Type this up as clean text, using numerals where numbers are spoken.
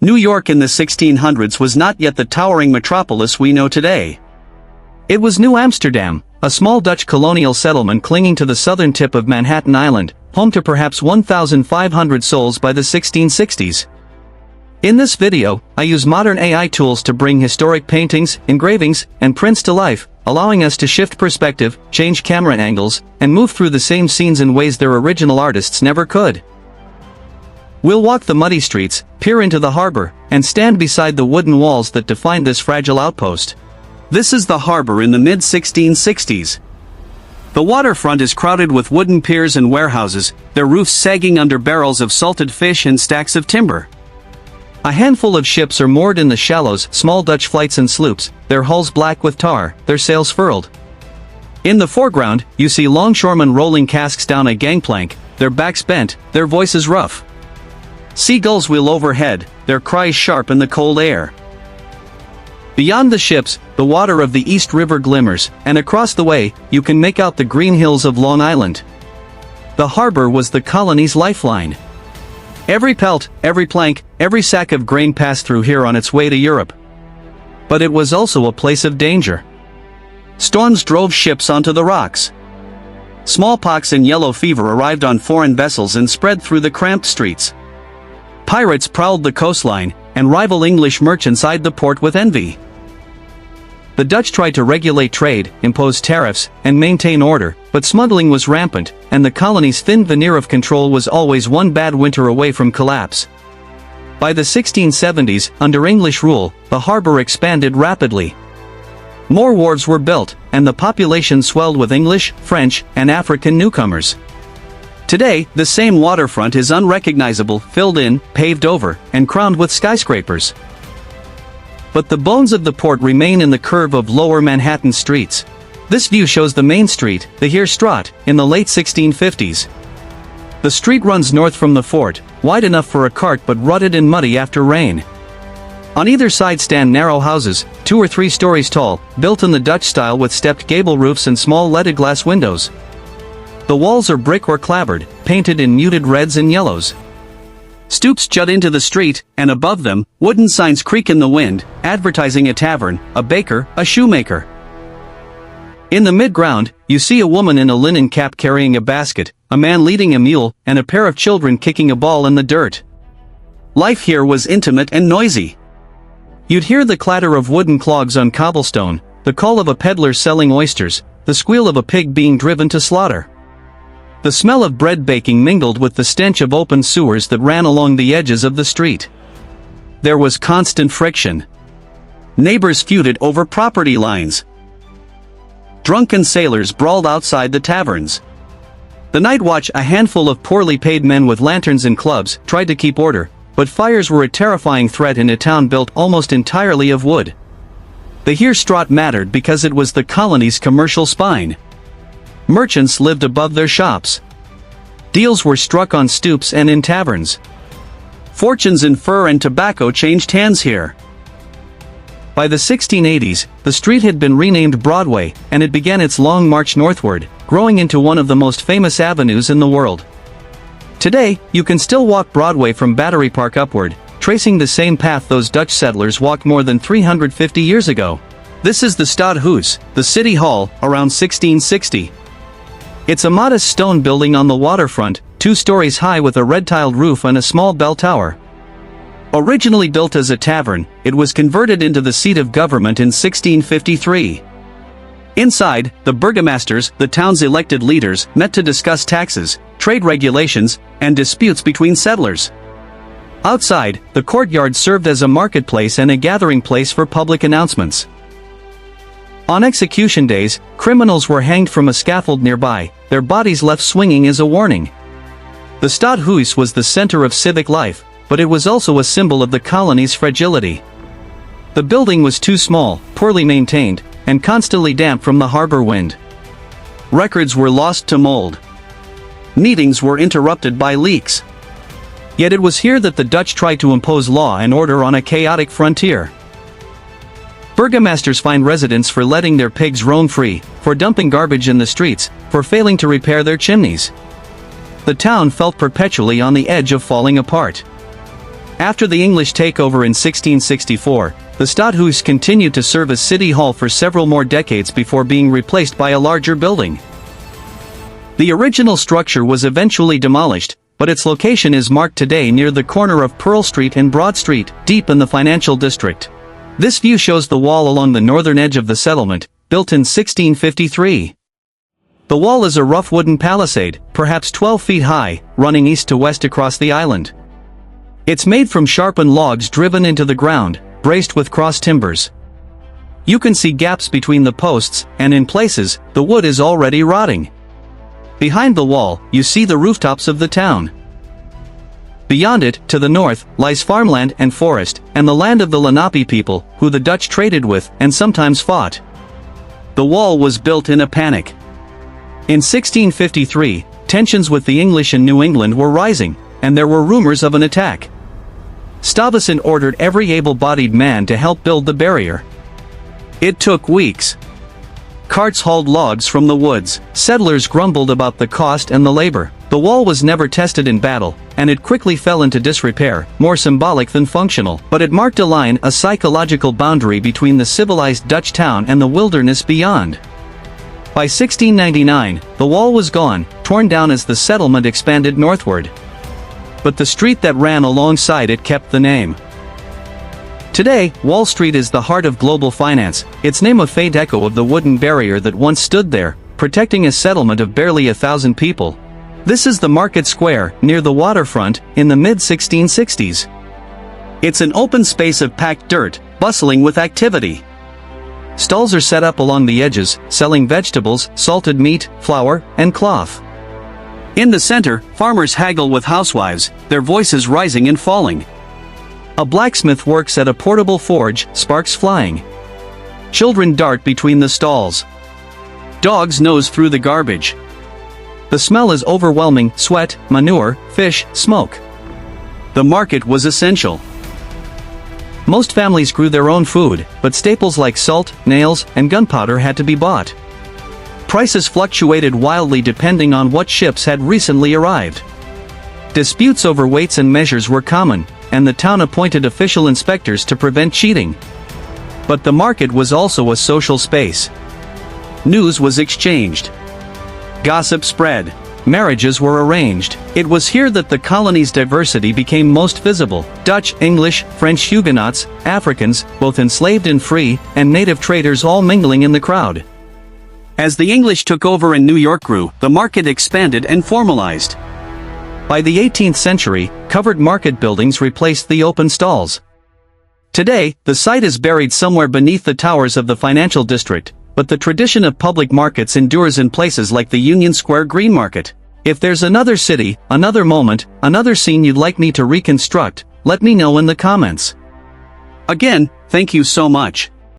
New York in the 1600s was not yet the towering metropolis we know today. It was New Amsterdam, a small Dutch colonial settlement clinging to the southern tip of Manhattan Island, home to perhaps 1,500 souls by the 1660s. In this video, I use modern AI tools to bring historic paintings, engravings, and prints to life, allowing us to shift perspective, change camera angles, and move through the same scenes in ways their original artists never could. We'll walk the muddy streets, peer into the harbor, and stand beside the wooden walls that define this fragile outpost. This is the harbor in the mid-1660s. The waterfront is crowded with wooden piers and warehouses, their roofs sagging under barrels of salted fish and stacks of timber. A handful of ships are moored in the shallows, small Dutch flights and sloops, their hulls black with tar, their sails furled. In the foreground, you see longshoremen rolling casks down a gangplank, their backs bent, their voices rough. Seagulls wheel overhead, their cries sharp in the cold air. Beyond the ships, the water of the East River glimmers, and across the way, you can make out the green hills of Long Island. The harbor was the colony's lifeline. Every pelt, every plank, every sack of grain passed through here on its way to Europe. But it was also a place of danger. Storms drove ships onto the rocks. Smallpox and yellow fever arrived on foreign vessels and spread through the cramped streets. Pirates prowled the coastline, and rival English merchants eyed the port with envy. The Dutch tried to regulate trade, impose tariffs, and maintain order, but smuggling was rampant, and the colony's thin veneer of control was always one bad winter away from collapse. By the 1670s, under English rule, the harbor expanded rapidly. More wharves were built, and the population swelled with English, French, and African newcomers. Today, the same waterfront is unrecognizable, filled in, paved over, and crowned with skyscrapers. But the bones of the port remain in the curve of lower Manhattan streets. This view shows the main street, the Heerstraat, in the late 1650s. The street runs north from the fort, wide enough for a cart but rutted and muddy after rain. On either side stand narrow houses, 2 or 3 stories tall, built in the Dutch style with stepped gable roofs and small leaded glass windows. The walls are brick or clapboard, painted in muted reds and yellows. Stoops jut into the street, and above them, wooden signs creak in the wind, advertising a tavern, a baker, a shoemaker. In the mid-ground, you see a woman in a linen cap carrying a basket, a man leading a mule, and a pair of children kicking a ball in the dirt. Life here was intimate and noisy. You'd hear the clatter of wooden clogs on cobblestone, the call of a peddler selling oysters, the squeal of a pig being driven to slaughter. The smell of bread baking mingled with the stench of open sewers that ran along the edges of the street. There was constant friction. Neighbors feuded over property lines. Drunken sailors brawled outside the taverns. The night watch, a handful of poorly paid men with lanterns and clubs, tried to keep order, but fires were a terrifying threat in a town built almost entirely of wood. The Heerstraat mattered because it was the colony's commercial spine. Merchants lived above their shops. Deals were struck on stoops and in taverns. Fortunes in fur and tobacco changed hands here. By the 1680s, the street had been renamed Broadway, and it began its long march northward, growing into one of the most famous avenues in the world. Today, you can still walk Broadway from Battery Park upward, tracing the same path those Dutch settlers walked more than 350 years ago. This is the Stadhuis, the city hall, around 1660. It's a modest stone building on the waterfront, 2 stories high with a red-tiled roof and a small bell tower. Originally built as a tavern, it was converted into the seat of government in 1653. Inside, the burgomasters, the town's elected leaders, met to discuss taxes, trade regulations, and disputes between settlers. Outside, the courtyard served as a marketplace and a gathering place for public announcements. On execution days, criminals were hanged from a scaffold nearby, their bodies left swinging as a warning. The Stadhuis was the center of civic life, but it was also a symbol of the colony's fragility. The building was too small, poorly maintained, and constantly damp from the harbor wind. Records were lost to mold. Meetings were interrupted by leaks. Yet it was here that the Dutch tried to impose law and order on a chaotic frontier. Burgomasters fined residents for letting their pigs roam free, for dumping garbage in the streets, for failing to repair their chimneys. The town felt perpetually on the edge of falling apart. After the English takeover in 1664, the Stadhuis continued to serve as city hall for several more decades before being replaced by a larger building. The original structure was eventually demolished, but its location is marked today near the corner of Pearl Street and Broad Street, deep in the financial district. This view shows the wall along the northern edge of the settlement, built in 1653. The wall is a rough wooden palisade, perhaps 12 feet high, running east to west across the island. It's made from sharpened logs driven into the ground, braced with cross timbers. You can see gaps between the posts, and in places, the wood is already rotting. Behind the wall, you see the rooftops of the town. Beyond it, to the north, lies farmland and forest, and the land of the Lenape people, who the Dutch traded with, and sometimes fought. The wall was built in a panic. In 1653, tensions with the English in New England were rising, and there were rumors of an attack. Stuyvesant ordered every able-bodied man to help build the barrier. It took weeks. Carts hauled logs from the woods, settlers grumbled about the cost and the labor. The wall was never tested in battle, and it quickly fell into disrepair, more symbolic than functional, but it marked a line, a psychological boundary between the civilized Dutch town and the wilderness beyond. By 1699, the wall was gone, torn down as the settlement expanded northward. But the street that ran alongside it kept the name. Today, Wall Street is the heart of global finance, its name a faint echo of the wooden barrier that once stood there, protecting a settlement of barely 1,000 people. This is the Market Square, near the waterfront, in the mid-1660s. It's an open space of packed dirt, bustling with activity. Stalls are set up along the edges, selling vegetables, salted meat, flour, and cloth. In the center, farmers haggle with housewives, their voices rising and falling. A blacksmith works at a portable forge, sparks flying. Children dart between the stalls. Dogs nose through the garbage. The smell is overwhelming: sweat, manure, fish, smoke. The market was essential. Most families grew their own food, but staples like salt, nails, and gunpowder had to be bought. Prices fluctuated wildly depending on what ships had recently arrived. Disputes over weights and measures were common, and the town appointed official inspectors to prevent cheating. But the market was also a social space. News was exchanged. Gossip spread. Marriages were arranged. It was here that the colony's diversity became most visible: Dutch, English, French Huguenots, Africans, both enslaved and free, and native traders all mingling in the crowd. As the English took over and New York grew, the market expanded and formalized. By the 18th century, covered market buildings replaced the open stalls. Today, the site is buried somewhere beneath the towers of the financial district, but the tradition of public markets endures in places like the Union Square Green Market. If there's another city, another moment, another scene you'd like me to reconstruct, let me know in the comments. Again, thank you so much.